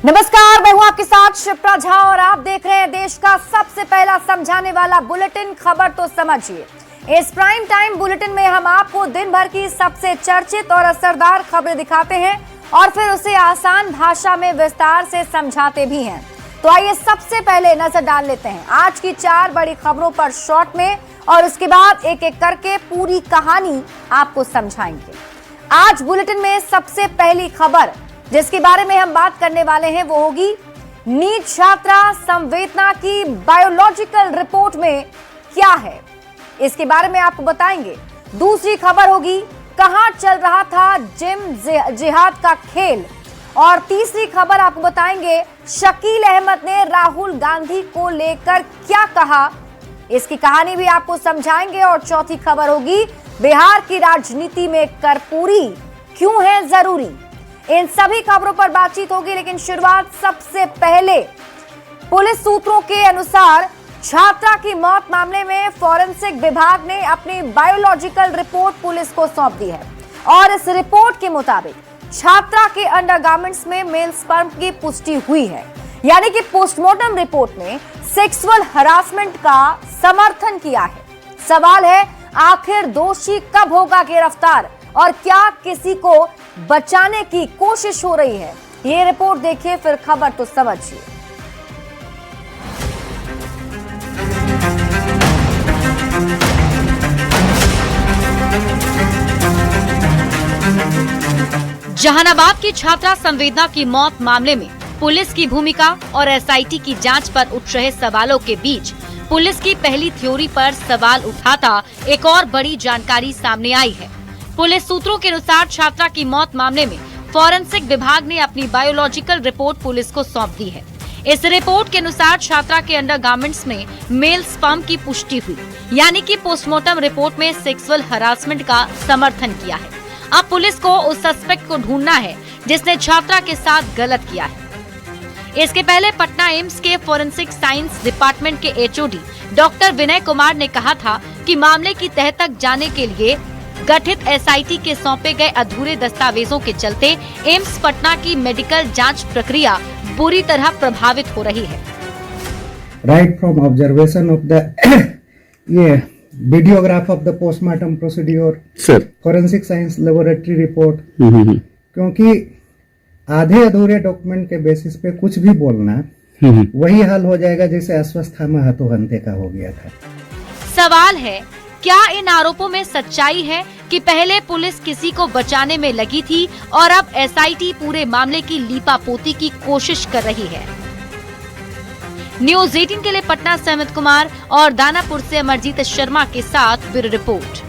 नमस्कार, मैं हूं आपके साथ शिप्रा झा और आप देख रहे हैं देश का सबसे पहला समझाने वाला बुलेटिन खबर तो समझिए। इस प्राइम टाइम बुलेटिन में हम आपको दिन भर की सबसे चर्चित और असरदार खबरें दिखाते हैं और फिर उसे आसान भाषा में विस्तार से समझाते भी हैं। तो आइए सबसे पहले नजर डाल लेते हैं आज की 4 बड़ी खबरों पर शॉर्ट में और उसके बाद एक एक करके पूरी कहानी आपको समझाएंगे। आज बुलेटिन में सबसे पहली खबर जिसके बारे में हम बात करने वाले हैं वो होगी नीट छात्रा संवेदना की बायोलॉजिकल रिपोर्ट में क्या है, इसके बारे में आपको बताएंगे। दूसरी खबर होगी कहां चल रहा था जिम जिहाद का खेल और तीसरी खबर आपको बताएंगे शकील अहमद ने राहुल गांधी को लेकर क्या कहा, इसकी कहानी भी आपको समझाएंगे। और चौथी खबर होगी बिहार की राजनीति में कर्पूरी क्यों है जरूरी। इन सभी खबरों पर बातचीत होगी, लेकिन शुरुआत सबसे पहले पुलिस सूत्रों के अनुसार छात्रा की मौत मामले में फॉरेंसिक विभाग ने अपनी बायोलॉजिकल रिपोर्ट पुलिस को सौंप दी है और इस रिपोर्ट के मुताबिक छात्रा के अंडरगारमेंट्स में मेल स्पर्म की पुष्टि हुई है, यानी कि पोस्टमार्टम रिपोर्ट में सेक्सुअल हरासमेंट का समर्थन किया है। सवाल है आखिर दोषी कब होगा गिरफ्तार और क्या किसी को बचाने की कोशिश हो रही है। ये रिपोर्ट देखिए फिर खबर तो समझिए। जहानाबाद की छात्रा संवेदना की मौत मामले में पुलिस की भूमिका और एसआईटी की जांच पर उठ रहे सवालों के बीच पुलिस की पहली थ्योरी पर सवाल उठाता एक और बड़ी जानकारी सामने आई है। पुलिस सूत्रों के अनुसार छात्रा की मौत मामले में फॉरेंसिक विभाग ने अपनी बायोलॉजिकल रिपोर्ट पुलिस को सौंप दी है। इस रिपोर्ट के अनुसार छात्रा के अंडरगारमेंट्स में मेल स्पर्म की पुष्टि हुई, यानी कि पोस्टमार्टम रिपोर्ट में सेक्सुअल हरासमेंट का समर्थन किया है। अब पुलिस को उस सस्पेक्ट को ढूंढना है जिसने छात्रा के साथ गलत किया है। इसके पहले पटना एम्स के फॉरेंसिक साइंस डिपार्टमेंट के एचओडी डॉक्टर विनय कुमार ने कहा था कि मामले की तह तक जाने के लिए गठित एसआईटी के सौंपे गए अधूरे दस्तावेजों के चलते एम्स पटना की मेडिकल जांच प्रक्रिया बुरी तरह प्रभावित हो रही है। Right from observation of the ये videograph of the postmortem procedure sir, forensic science laboratory report, क्योंकि आधे अधूरे डॉक्यूमेंट के बेसिस पे कुछ भी बोलना वही हाल हो जाएगा जैसे अश्वस्थामा हतोहंते का हो गया था। सवाल है क्या इन आरोपों में सच्चाई है कि पहले पुलिस किसी को बचाने में लगी थी और अब एसआईटी पूरे मामले की लीपापोती की कोशिश कर रही है। न्यूज़ 18 के लिए पटना से अमित कुमार और दानापुर से अमरजीत शर्मा के साथ ब्यूरो रिपोर्ट।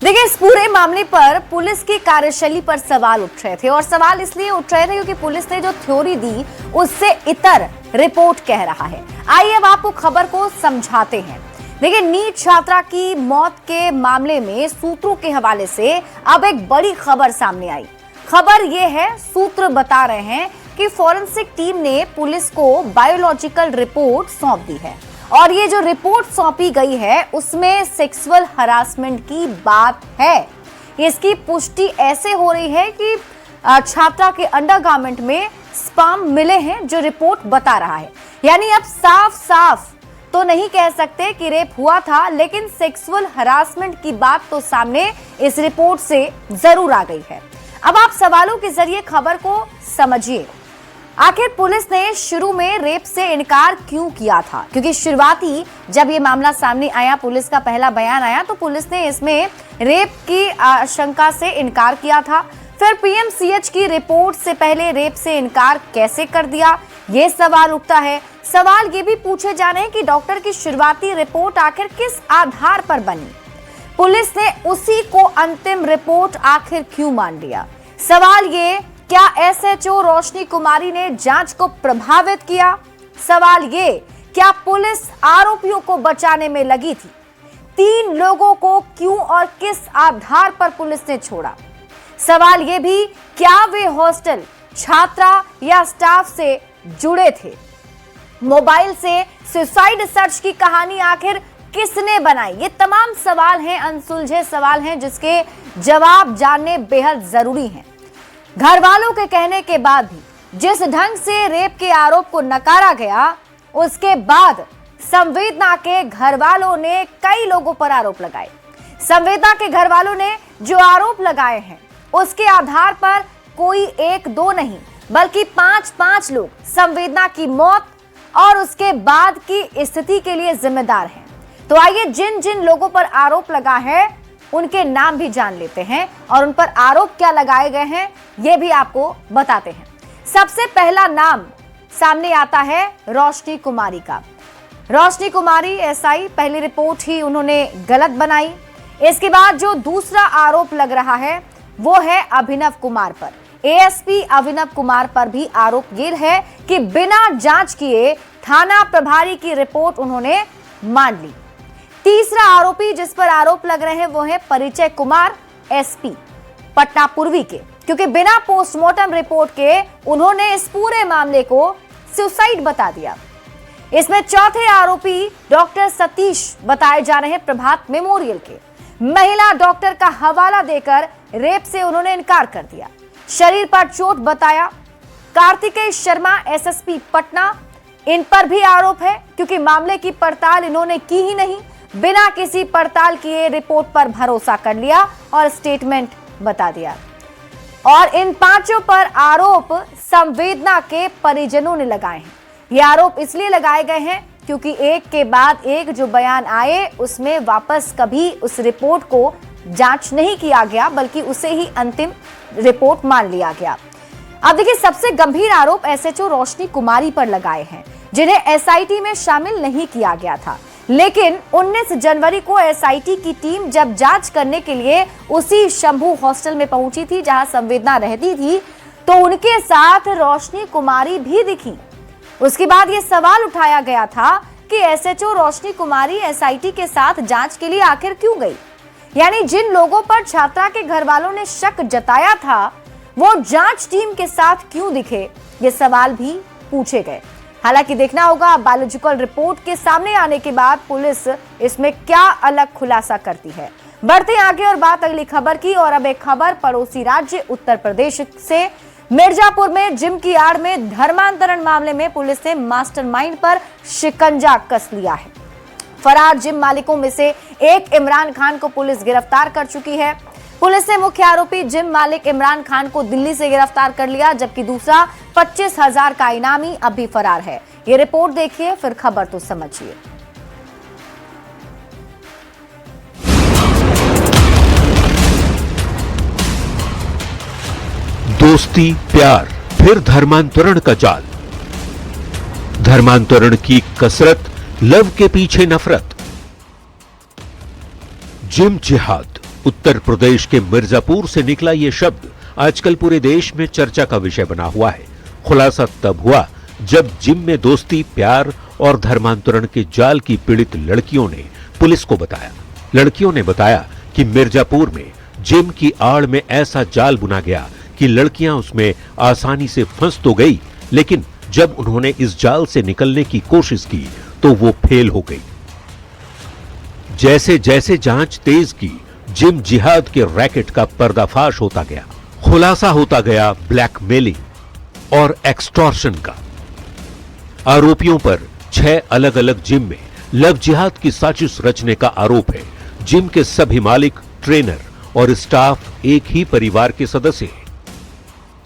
देखिए, इस पूरे मामले पर पुलिस की कार्यशैली पर सवाल उठ रहे थे और सवाल इसलिए उठ रहे थे क्योंकि पुलिस ने जो थ्योरी दी उससे इतर रिपोर्ट कह रहा है। आइए अब आपको खबर को समझाते हैं। देखिए, नीट छात्रा की मौत के मामले में सूत्रों के हवाले से अब एक बड़ी खबर सामने आई। खबर यह है, सूत्र बता रहे हैं कि फॉरेंसिक टीम ने पुलिस को बायोलॉजिकल रिपोर्ट सौंप दी है और ये जो रिपोर्ट सौंपी गई है उसमें सेक्सुअल हरासमेंट की बात है। इसकी पुष्टि ऐसे हो रही है कि छात्रा के अंडरगारमेंट में स्पर्म मिले हैं जो रिपोर्ट बता रहा है। यानी अब साफ साफ तो नहीं कह सकते कि रेप हुआ था, लेकिन सेक्सुअल हरासमेंट की बात तो सामने इस रिपोर्ट से जरूर आ गई है। अब आप सवालों के जरिए खबर को समझिए। आखिर पुलिस ने शुरू में रेप से इनकार क्यों किया था, क्योंकि शुरुआती जब ये मामला सामने आया, पुलिस का पहला बयान आया तो पुलिस ने इसमें रेप की आशंका से इनकार किया था। फिर पीएमसीएच की रिपोर्ट से पहले रेप से इनकार कैसे कर दिया, ये सवाल उठता है। सवाल ये भी पूछे जा रहे हैं कि डॉक्टर की शुरुआती रिपोर्ट आखिर किस आधार पर बनी, पुलिस ने उसी को अंतिम रिपोर्ट आखिर क्यों मान लिया। सवाल ये, क्या एसएचओ रोशनी कुमारी ने जांच को प्रभावित किया। सवाल ये, क्या पुलिस आरोपियों को बचाने में लगी थी। 3 लोगों को क्यों और किस आधार पर पुलिस ने छोड़ा। सवाल ये भी, क्या वे हॉस्टल छात्रा या स्टाफ से जुड़े थे। मोबाइल से सुसाइड सर्च की कहानी आखिर किसने बनाई। ये तमाम सवाल हैं, अनसुलझे सवाल हैं जिसके जवाब जानने बेहद जरूरी हैं। घर वालों के कहने के बाद भी जिस ढंग से रेप के आरोप को नकारा गया, उसके बाद संवेदना के घर वालों ने कई लोगों पर आरोप लगाए। संवेदना के घर वालों ने जो आरोप लगाए हैं उसके आधार पर कोई एक दो नहीं बल्कि 5 लोग संवेदना की मौत और उसके बाद की स्थिति के लिए जिम्मेदार हैं। तो आइए जिन जिन लोगों पर आरोप लगा है उनके नाम भी जान लेते हैं और उन पर आरोप क्या लगाए गए हैं ये भी आपको बताते हैं। सबसे पहला नाम सामने आता है रोशनी कुमारी का। रोशनी कुमारी एसआई, पहली रिपोर्ट ही उन्होंने गलत बनाई। इसके बाद जो दूसरा आरोप लग रहा है वो है अभिनव कुमार पर। एएसपी अभिनव कुमार पर भी आरोप ये है कि बिना जांच किए थाना प्रभारी की रिपोर्ट उन्होंने मान ली। तीसरा आरोपी जिस पर आरोप लग रहे हैं वो है परिचय कुमार, एसपी पटना पूर्वी के, क्योंकि बिना पोस्टमार्टम रिपोर्ट के उन्होंने इस पूरे मामले को सुसाइड बता दिया। इसमें चौथे आरोपी डॉक्टर सतीश बताए जा रहे हैं प्रभात मेमोरियल के। महिला डॉक्टर का हवाला देकर रेप से उन्होंने इनकार कर दिया। शरीर पर चोट बताया। कार्तिकेय शर्मा, एसएसपी पटना, इन पर भी आरोप है क्योंकि मामले की पड़ताल इन्होंने की ही नहीं, बिना किसी पड़ताल किए रिपोर्ट पर भरोसा कर लिया और स्टेटमेंट बता दिया। और इन 5 पर आरोप संवेदना के परिजनों ने लगाए हैं। ये आरोप इसलिए लगाए गए हैं क्योंकि एक के बाद एक जो बयान आए उसमें वापस कभी उस रिपोर्ट को जांच नहीं किया गया बल्कि उसे ही अंतिम रिपोर्ट मान लिया गया। अब देखिए, सबसे गंभीर आरोप एसएचओ रोशनी कुमारी पर लगाए हैं जिन्हें एसआईटी में शामिल नहीं किया गया था। लेकिन 19 जनवरी को एसआईटी की टीम जब जांच करने के लिए उसी शंभू हॉस्टल में पहुंची थी जहां संवेदना रहती थी, तो उनके साथ रोशनी कुमारी भी दिखी। उसके बाद यह सवाल उठाया गया था कि एसएचओ रोशनी कुमारी एसआईटी के साथ जांच के लिए आखिर क्यों गई, यानी जिन लोगों पर छात्रा के घर वालों ने शक जताया था वो जांच टीम के साथ क्यों दिखे, ये सवाल भी पूछे गए। हालांकि देखना होगा बायोलॉजिकल रिपोर्ट के सामने आने के बाद पुलिस इसमें क्या अलग खुलासा करती है। बढ़ते आगे और बात अगली खबर की, और अब एक खबर पड़ोसी राज्य उत्तर प्रदेश से। मिर्जापुर में जिम की आड़ में धर्मांतरण मामले में पुलिस ने मास्टरमाइंड पर शिकंजा कस लिया है। फरार जिम मालिकों में से एक इमरान खान को पुलिस गिरफ्तार कर चुकी है। पुलिस ने मुख्य आरोपी जिम मालिक इमरान खान को दिल्ली से गिरफ्तार कर लिया, जबकि दूसरा 25,000 का इनामी अब भी फरार है। ये रिपोर्ट देखिए फिर खबर तो समझिए। दोस्ती प्यार फिर धर्मांतरण का जाल। धर्मांतरण की कसरत, लव के पीछे नफरत। जिम जिहाद। उत्तर प्रदेश के मिर्जापुर से निकला यह शब्द आजकल पूरे देश में चर्चा का विषय बना हुआ है। खुलासा तब हुआ जब जिम में दोस्ती, प्यार और धर्मांतरण के जाल की पीड़ित लड़कियों ने पुलिस को बताया। लड़कियों ने बताया कि मिर्जापुर में जिम की आड़ में ऐसा जाल बुना गया कि लड़कियां उसमें आसानी से फंस तो गई, लेकिन जब उन्होंने इस जाल से निकलने की कोशिश की तो वो फेल हो गई। जैसे जैसे जांच तेज की, जिम जिहाद के रैकेट का पर्दाफाश होता गया। खुलासा होता गया ब्लैकमेलिंग और एक्सटॉर्शन का। आरोपियों पर 6 अलग अलग जिम में लव जिहाद की साजिश रचने का आरोप है। जिम के सभी मालिक, ट्रेनर और स्टाफ एक ही परिवार के सदस्य हैं।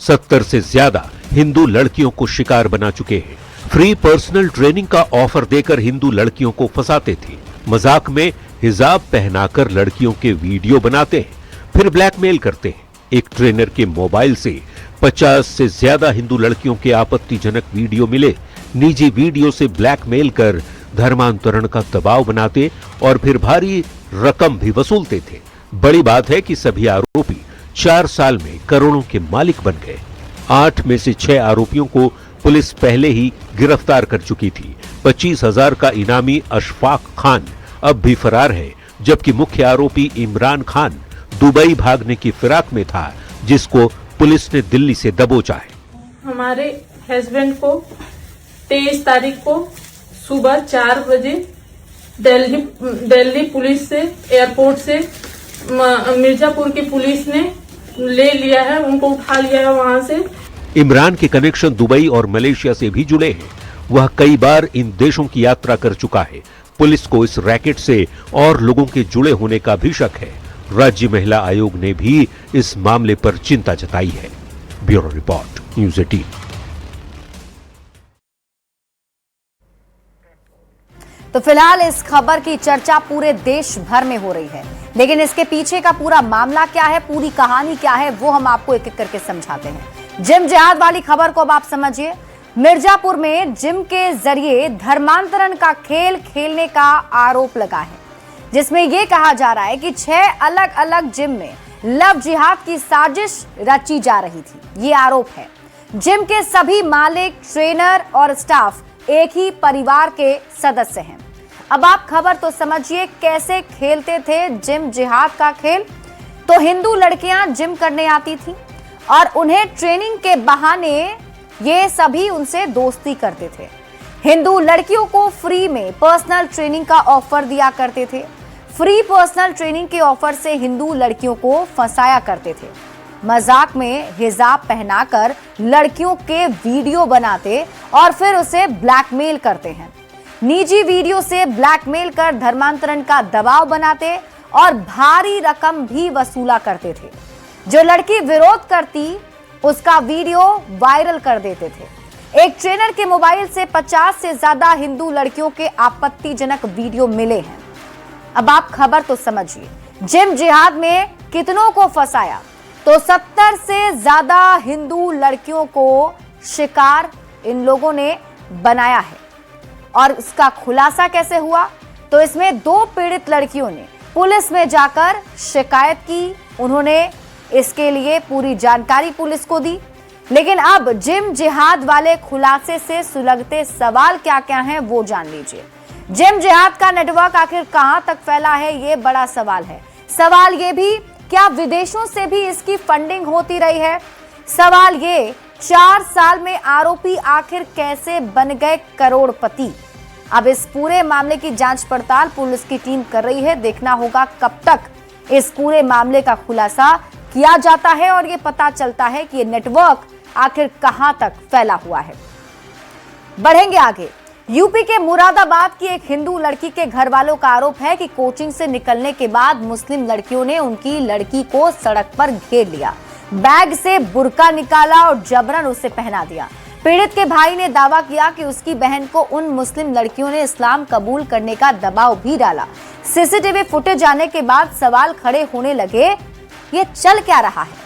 70 से ज्यादा हिंदू लड़कियों को शिकार बना चुके हैं। फ्री पर्सनल ट्रेनिंग का ऑफर देकर हिंदू लड़कियों को फंसाते थे। मजाक में हिजाब पहनाकर लड़कियों के वीडियो बनाते हैं, फिर ब्लैकमेल करते हैं। एक ट्रेनर के मोबाइल से 50 से ज्यादा हिंदू लड़कियों के आपत्तिजनक वीडियो मिले। निजी वीडियो से ब्लैकमेल कर धर्मांतरण का दबाव बनाते और फिर भारी रकम भी वसूलते थे। बड़ी बात है कि सभी आरोपी 4 साल में करोड़ों के मालिक बन गए। 8 में से 6 आरोपियों को पुलिस पहले ही गिरफ्तार कर चुकी थी। 25,000 का इनामी अशफाक खान अब भी फरार है, जबकि मुख्य आरोपी इमरान खान दुबई भागने की फिराक में था, जिसको पुलिस ने दिल्ली से दबोचा है। हमारे हस्बैंड को 23 तारीख को सुबह 4 बजे दिल्ली पुलिस से, एयरपोर्ट से मिर्जापुर की पुलिस ने ले लिया है, उनको उठा लिया है वहां से। इमरान के कनेक्शन दुबई और मलेशिया से भी जुड़े हैं। वह कई बार इन देशों की यात्रा कर चुका है। पुलिस को इस रैकेट से और लोगों के जुड़े होने का भी शक है। राज्य महिला आयोग ने भी इस मामले पर चिंता जताई है। Bureau report, news 18। तो फिलहाल इस खबर की चर्चा पूरे देश भर में हो रही है, लेकिन इसके पीछे का पूरा मामला क्या है, पूरी कहानी क्या है, वो हम आपको एक एक करके समझाते हैं। जिम जिहाद वाली खबर को अब आप समझिए। मिर्जापुर में जिम के जरिए धर्मांतरण का खेल खेलने का आरोप लगा है, जिसमें यह कहा जा रहा है कि 6 अलग अलग जिम में लव जिहाद की साजिश रची जा रही थी। ये आरोप है। जिम के सभी मालिक, ट्रेनर और स्टाफ एक ही परिवार के सदस्य हैं। अब आप खबर तो समझिए कैसे खेलते थे जिम जिहाद का खेल। तो हिंदू लड़कियां जिम करने आती थी और उन्हें ट्रेनिंग के बहाने ये सभी उनसे दोस्ती करते थे। हिंदू लड़कियों को फ्री में पर्सनल ट्रेनिंग का ऑफर दिया करते थे। फ्री पर्सनल ट्रेनिंग के ऑफर से हिंदू लड़कियों को फंसाया करते थे। मजाक में हिजाब पहनाकर लड़कियों के वीडियो बनाते और फिर उसे ब्लैकमेल करते हैं। निजी वीडियो से ब्लैकमेल कर धर्मांतरण का दबाव बनाते और भारी रकम भी वसूला करते थे। जो लड़की विरोध करती उसका वीडियो वायरल कर देते थे। एक ट्रेनर के मोबाइल से 50 से ज्यादा हिंदू लड़कियों के आपत्तिजनक वीडियो मिले हैं। अब आप खबर तो समझिए। जिम जिहाद में कितनों को फंसाया? तो 70 से ज्यादा हिंदू लड़कियों को शिकार इन लोगों ने बनाया है। और इसका खुलासा कैसे हुआ? तो इसमें 2 पीड़ित लड़कियों ने पुलिस में जाकर शिकायत की। उन्होंने इसके लिए पूरी जानकारी पुलिस को दी। लेकिन अब जिम जिहाद वाले खुलासे से सुलगते सवाल क्या क्या हैं वो जान लीजिए। जिम जिहाद का नेटवर्क आखिर कहां तक फैला है, ये बड़ा सवाल है। सवाल ये भी, क्या विदेशों से भी इसकी फंडिंग होती रही है? सवाल ये, 4 साल में आरोपी आखिर कैसे बन गए करोड़पति? अब इस पूरे मामले की जांच पड़ताल पुलिस की टीम कर रही है। देखना होगा कब तक इस पूरे मामले का खुलासा किया जाता है और ये पता चलता है कि ये नेटवर्क आखिर कहां तक फैला हुआ है। बढ़ेंगे आगे। यूपी के मुरादाबाद की एक हिंदू लड़की के घर वालों का आरोप है कि कोचिंग से निकलने के बाद मुस्लिम लड़कियों ने उनकी लड़की को सड़क पर घेर लिया, बैग से बुर्का निकाला और जबरन उसे पहना दिया। पीड़ित के भाई ने दावा किया कि उसकी बहन को उन मुस्लिम लड़कियों ने इस्लाम कबूल करने का दबाव भी डाला। सीसीटीवी फुटेज आने के बाद सवाल खड़े होने लगे, ये चल क्या रहा है?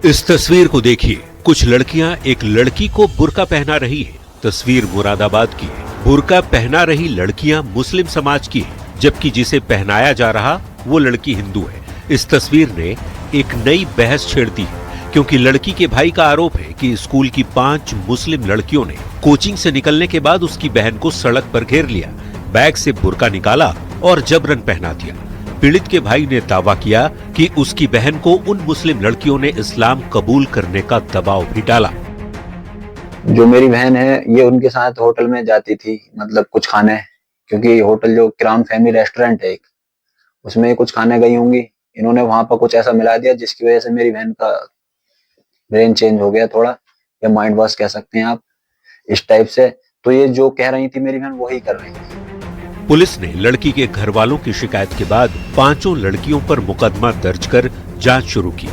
इस तस्वीर को देखिए। कुछ लड़कियां एक लड़की को बुर्का पहना रही है। तस्वीर मुरादाबाद की है। बुर्का पहना रही लड़कियां मुस्लिम समाज की है, जबकि जिसे पहनाया जा रहा वो लड़की हिंदू है। इस तस्वीर ने एक नई बहस छेड़ दी है, क्योंकि लड़की के भाई का आरोप है कि स्कूल की 5 मुस्लिम लड़कियों ने कोचिंग से निकलने के बाद उसकी बहन को सड़क पर घेर लिया, बैग से बुर्का निकाला और जबरन पहना दिया। पीड़ित के भाई ने दावा किया कि उसकी बहन को उन मुस्लिम लड़कियों ने इस्लाम कबूल करने का दबाव भी डाला। जो मेरी बहन है ये उनके साथ होटल में जाती थी, मतलब कुछ खाने, क्योंकि होटल जो क्राउन फैमिली रेस्टोरेंट है एक, उसमें कुछ खाने गई होंगी। इन्होंने वहां पर कुछ ऐसा मिला दिया जिसकी वजह से मेरी बहन का ब्रेन चेंज हो गया थोड़ा, या माइंड वॉश कह सकते हैं आप, इस टाइप से। तो ये जो कह रही थी मेरी बहन वही कर रही थी। पुलिस ने लड़की के घर वालों की शिकायत के बाद 5 लड़कियों पर मुकदमा दर्ज कर जांच शुरू की।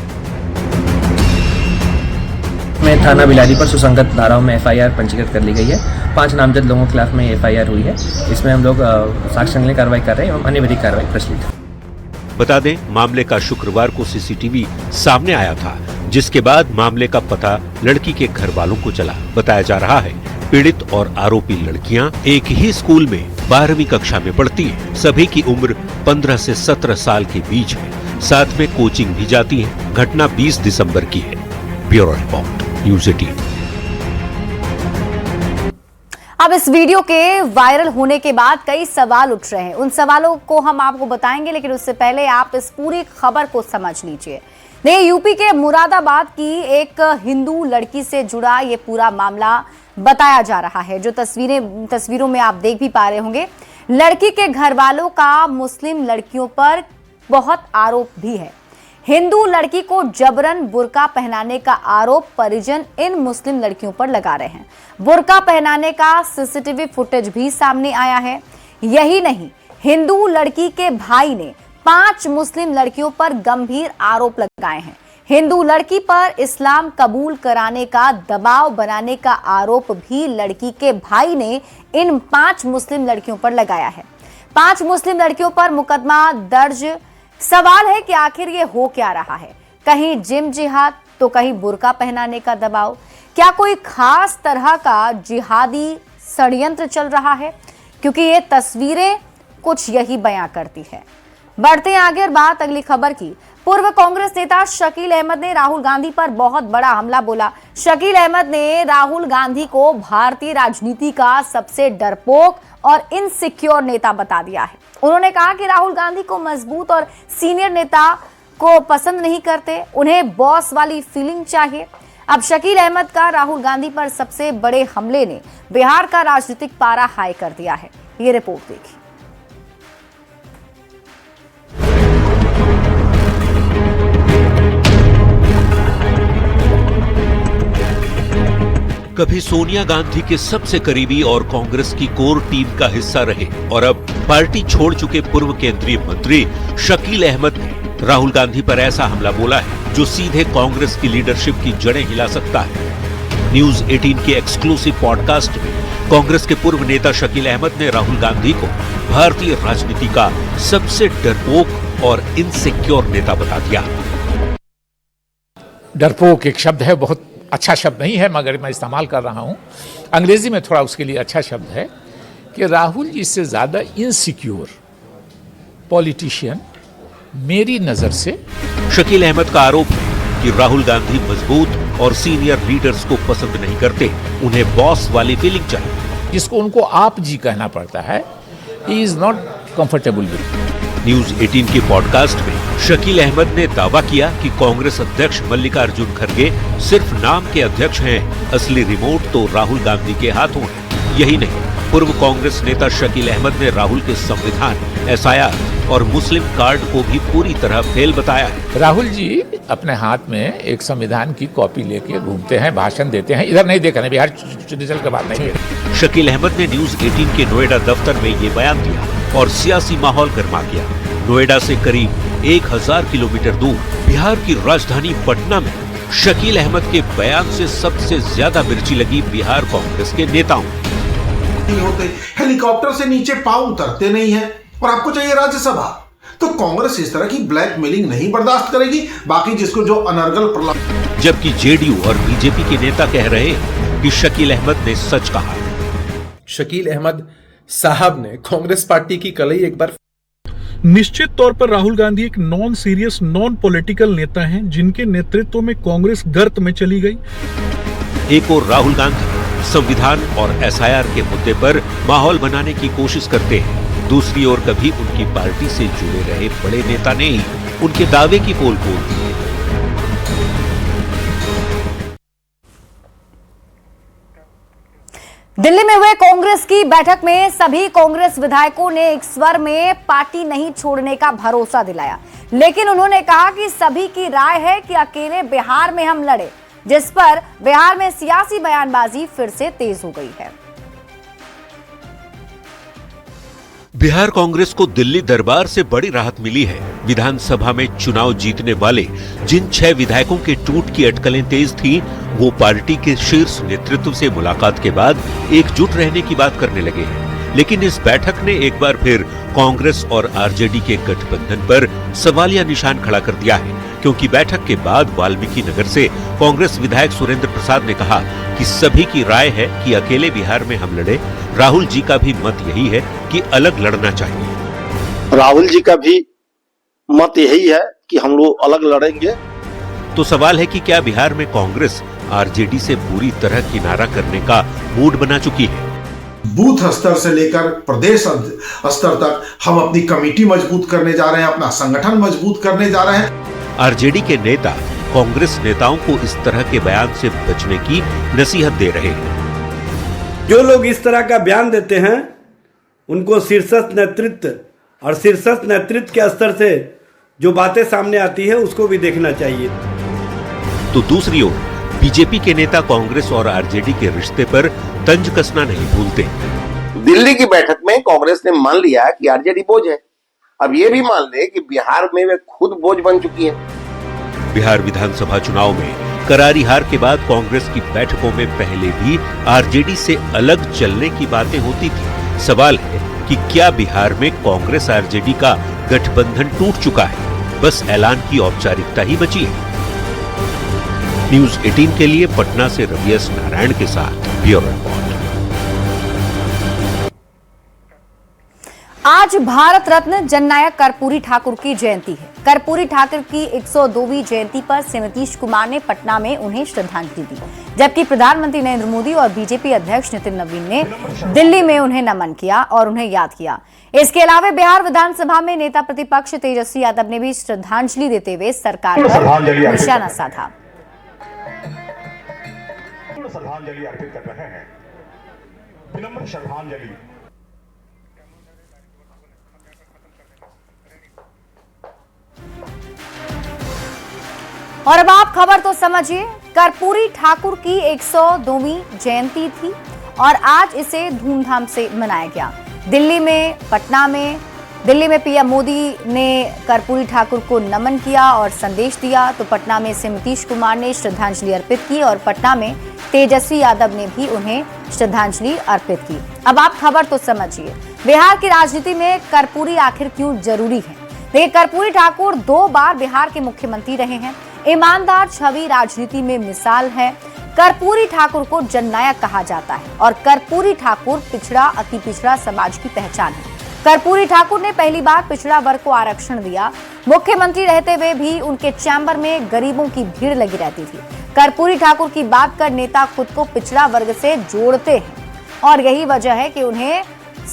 में थाना बिलारी पर सुसंगत धाराओं में एफआईआर पंजीकृत कर ली गई है। 5 नामजद लोगों के खिलाफ में एफआईआर हुई है। इसमें हम लोग साक्ष्य संकलन कार्रवाई कर रहे हैं और अन्य विधिक कार्रवाई प्रचलित है। बता दें, मामले का शुक्रवार को सीसीटीवी सामने आया था, जिसके बाद मामले का पता लड़की के घर वालों को चला। बताया जा रहा है पीड़ित और आरोपी लड़कियां एक ही स्कूल में 12वीं कक्षा में पढ़ती हैं। सभी की उम्र 15 से 17 साल के बीच है। साथ में कोचिंग भी जाती हैं। घटना 20 दिसंबर की है। Bureau report, news 18। अब इस वीडियो के वायरल होने के बाद कई सवाल उठ रहे हैं। उन सवालों को हम आपको बताएंगे, लेकिन उससे पहले आप इस पूरी खबर को समझ लीजिए। देखिए, यूपी के मुरादाबाद की एक हिंदू लड़की से जुड़ा ये पूरा मामला बताया जा रहा है। जो तस्वीरों में आप देख भी पा रहे होंगे, लड़की के घर वालों का मुस्लिम लड़कियों पर बहुत आरोप भी है। हिंदू लड़की को जबरन बुर्का पहनाने का आरोप परिजन इन मुस्लिम लड़कियों पर लगा रहे हैं। बुर्का पहनाने का सीसीटीवी फुटेज भी सामने आया है। यही नहीं, हिंदू लड़की के भाई ने 5 मुस्लिम लड़कियों पर गंभीर आरोप लगाए हैं। हिंदू लड़की पर इस्लाम कबूल कराने का दबाव बनाने का आरोप भी लड़की के भाई ने इन 5 मुस्लिम लड़कियों पर लगाया है। 5 मुस्लिम लड़कियों पर मुकदमा दर्ज। सवाल है कि आखिर ये हो क्या रहा है? कहीं जिम जिहाद तो कहीं बुर्का पहनाने का दबाव। क्या कोई खास तरह का जिहादी षड्यंत्र चल रहा है? क्योंकि ये तस्वीरें कुछ यही बयां करती है। बढ़ते हैं आगे और बात अगली खबर की। पूर्व कांग्रेस नेता शकील अहमद ने राहुल गांधी पर बहुत बड़ा हमला बोला। शकील अहमद ने राहुल गांधी को भारतीय राजनीति का सबसे डरपोक और इनसिक्योर नेता बता दिया है। उन्होंने कहा कि राहुल गांधी को मजबूत और सीनियर नेता को पसंद नहीं करते, उन्हें बॉस वाली फीलिंग चाहिए। अब शकील अहमद का राहुल गांधी पर सबसे बड़े हमले ने बिहार का राजनीतिक पारा हाई कर दिया है। ये रिपोर्ट देखिए। कभी सोनिया गांधी के सबसे करीबी और कांग्रेस की कोर टीम का हिस्सा रहे और अब पार्टी छोड़ चुके पूर्व केंद्रीय मंत्री शकील अहमद ने राहुल गांधी पर ऐसा हमला बोला है जो सीधे कांग्रेस की लीडरशिप की जड़ें हिला सकता है। न्यूज 18 के एक्सक्लूसिव पॉडकास्ट में कांग्रेस के पूर्व नेता शकील अहमद ने राहुल गांधी को भारतीय राजनीति का सबसे डरपोक और इनसिक्योर नेता बता दिया। डरपोक एक शब्द है, बहुत अच्छा शब्द नहीं है मगर मैं इस्तेमाल कर रहा हूं। अंग्रेजी में थोड़ा उसके लिए अच्छा शब्द है कि राहुल जी से ज्यादा इनसिक्योर पॉलिटिशियन मेरी नजर से। शकील अहमद का आरोप है कि राहुल गांधी मजबूत और सीनियर लीडर्स को पसंद नहीं करते, उन्हें बॉस वाली फीलिंग चाहिए, जिसको उनको आप जी कहना पड़ता है। He is not comfortable with. News 18 के पॉडकास्ट में शकील अहमद ने दावा किया कि कांग्रेस अध्यक्ष मल्लिकार्जुन खड़गे सिर्फ नाम के अध्यक्ष हैं, असली रिमोट तो राहुल गांधी के हाथों है। यही नहीं, पूर्व कांग्रेस नेता शकील अहमद ने राहुल के संविधान, SIR और मुस्लिम कार्ड को भी पूरी तरह फेल बताया है। राहुल जी अपने हाथ में एक संविधान की कॉपी लेके घूमते हैं, भाषण देते हैं। इधर नहीं देखा, बिहार रिजल्ट के बाद नहीं है। शकील अहमद ने न्यूज 18 के नोएडा दफ्तर में ये बयान दिया और सियासी माहौल गर्मा गया। नोएडा से करीब 1000 किलोमीटर दूर बिहार की राजधानी पटना में शकील अहमद के बयान से सबसे ज्यादा मिर्ची लगी बिहार कांग्रेस के नेताओं। नहीं होते, हेलीकॉप्टर से नीचे पांव उतरते नहीं है और आपको चाहिए राज्यसभा। तो कांग्रेस इस तरह की ब्लैकमेलिंग नहीं बर्दाश्त करेगी। बाकी जिसको जो अनर्गल प्रलाप। जबकि जेडीयू और बीजेपी के नेता कह रहे हैं कि शकील अहमद ने सच कहा। शकील अहमद साहब ने कांग्रेस पार्टी की कलई एक बार। निश्चित तौर पर राहुल गांधी एक नॉन सीरियस, नॉन पॉलिटिकल नेता हैं, जिनके नेतृत्व में कांग्रेस गर्त में चली गई। एक और राहुल गांधी संविधान और SIR के मुद्दे पर माहौल बनाने की कोशिश करते हैं, दूसरी ओर कभी उनकी पार्टी से जुड़े रहे बड़े नेता ने ही उनके दावे की पोल खोल दी है। दिल्ली में हुए कांग्रेस की बैठक में सभी कांग्रेस विधायकों ने एक स्वर में पार्टी नहीं छोड़ने का भरोसा दिलाया, लेकिन उन्होंने कहा कि सभी की राय है कि अकेले बिहार में हम लड़े, जिस पर बिहार में सियासी बयानबाजी फिर से तेज हो गई है। बिहार कांग्रेस को दिल्ली दरबार से बड़ी राहत मिली है। विधानसभा में चुनाव जीतने वाले जिन 6 विधायकों के टूट की अटकलें तेज थी, वो पार्टी के शीर्ष नेतृत्व से मुलाकात के बाद एकजुट रहने की बात करने लगे हैं। लेकिन इस बैठक ने एक बार फिर कांग्रेस और आरजेडी के गठबंधन पर सवालिया निशान खड़ा कर दिया है, क्योंकि बैठक के बाद वाल्मीकि नगर से कांग्रेस विधायक सुरेंद्र प्रसाद ने कहा कि सभी की राय है कि अकेले बिहार में हम लड़े। राहुल जी का भी मत यही है कि अलग लड़ना चाहिए। राहुल जी का भी मत यही है कि हम लोग अलग लड़ेंगे। तो सवाल है कि क्या बिहार में कांग्रेस आरजेडी से पूरी तरह किनारा करने का मूड बना चुकी है? बूथ स्तर से लेकर प्रदेश स्तर तक हम अपनी कमेटी मजबूत करने जा रहे हैं, अपना संगठन मजबूत करने जा रहे हैं। आरजेडी के नेता कांग्रेस नेताओं को इस तरह के बयान से बचने की नसीहत दे रहे हैं। जो लोग इस तरह का बयान देते हैं उनको शीर्षस्थ नेतृत्व और शीर्षस्थ नेतृत्व के स्तर से जो बातें सामने आती है उसको भी देखना चाहिए। तो दूसरी ओर बीजेपी के नेता कांग्रेस और आरजेडी के रिश्ते पर तंज कसना नहीं भूलते। दिल्ली की बैठक में कांग्रेस ने मान लिया कि आरजेडी बोझ है। अब ये भी मान ले कि बिहार में वे खुद बोझ बन चुकी है। बिहार विधानसभा चुनाव में करारी हार के बाद कांग्रेस की बैठकों में पहले भी आरजेडी से अलग चलने की बातें होती थी। सवाल है कि क्या बिहार में कांग्रेस आरजेडी का गठबंधन टूट चुका है, बस ऐलान की औपचारिकता ही बची है। न्यूज़ 18 के लिए पटना से रवि एस नारायण के साथ ब्यूरो रिपोर्ट। आज भारत रत्न जननायक कर्पूरी ठाकुर की जयंती है। कर्पूरी ठाकुर की 102वीं जयंती पर श्री नीतीश कुमार ने पटना में उन्हें श्रद्धांजलि दी, जबकि प्रधानमंत्री नरेंद्र मोदी और बीजेपी अध्यक्ष नितिन नवीन ने दिल्ली में उन्हें नमन किया और उन्हें याद किया। इसके अलावा बिहार विधानसभा में नेता प्रतिपक्ष तेजस्वी यादव ने भी श्रद्धांजलि देते हुए सरकार पर निशाना साधा। श्रद्धांजलि अर्पित कर रहे हैं। विनम्र श्रद्धांजलि। और अब आप खबर तो समझिए। कर्पूरी ठाकुर की 102वीं जयंती थी और आज इसे धूमधाम से मनाया गया। दिल्ली में पटना में पीएम मोदी ने कर्पूरी ठाकुर को नमन किया और संदेश दिया, तो पटना में से नीतीश कुमार ने श्रद्धांजलि अर्पित की और पटना में तेजस्वी यादव ने भी उन्हें श्रद्धांजलि अर्पित की। अब आप खबर तो समझिए। बिहार की राजनीति में कर्पूरी आखिर क्यों जरूरी है? देखिए, कर्पूरी ठाकुर 2 बार बिहार के मुख्यमंत्री रहे हैं। ईमानदार छवि राजनीति में मिसाल है। कर्पूरी ठाकुर को जननायक कहा जाता है और कर्पूरी ठाकुर पिछड़ा अति पिछड़ा समाज की पहचान है। कर्पूरी ठाकुर ने पहली बार पिछड़ा वर्ग को आरक्षण दिया। मुख्यमंत्री रहते हुए भी उनके चैम्बर में गरीबों की भीड़ लगी रहती थी। कर्पूरी ठाकुर की बात कर नेता खुद को पिछड़ा वर्ग से जोड़ते हैं और यही वजह है कि उन्हें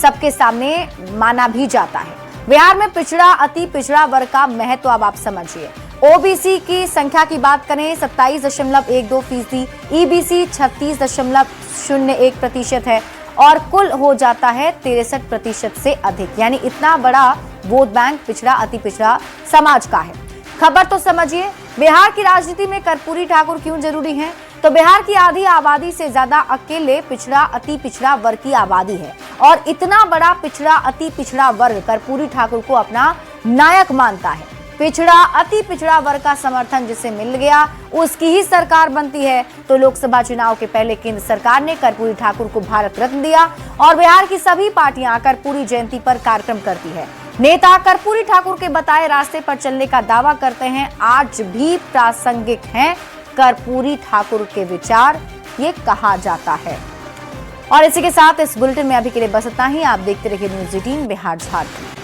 सबके सामने माना भी जाता है। बिहार में पिछड़ा अति पिछड़ा वर्ग का महत्व अब आप समझिए। ओबीसी की संख्या की बात करें 27.12%, ईबीसी 36.01% है और कुल हो जाता है 63% से अधिक, यानी इतना बड़ा वोट बैंक पिछड़ा अति पिछड़ा समाज का है। खबर तो समझिए। बिहार की राजनीति में कर्पूरी ठाकुर क्यों जरूरी हैं? तो बिहार की आधी आबादी से ज्यादा अकेले पिछड़ा अति पिछड़ा वर्ग की आबादी है और इतना बड़ा पिछड़ा अति पिछड़ा वर्ग कर्पूरी ठाकुर को अपना नायक मानता है। पिछड़ा अति पिछड़ा वर्ग का समर्थन जिसे मिल गया उसकी ही सरकार बनती है। तो लोकसभा चुनाव के पहले केंद्र सरकार ने कर्पूरी ठाकुर को भारत रत्न दिया और बिहार की सभी पार्टियां कर्पूरी जयंती पर कार्यक्रम करती है। नेता कर्पूरी ठाकुर के बताए रास्ते पर चलने का दावा करते हैं। आज भी प्रासंगिक हैं कर्पूरी ठाकुर के विचार, ये कहा जाता है। और इसी के साथ इस बुलेटिन में अभी के लिए बस इतना ही। आप देखते रहिए न्यूज़ 18 बिहार झारखंड।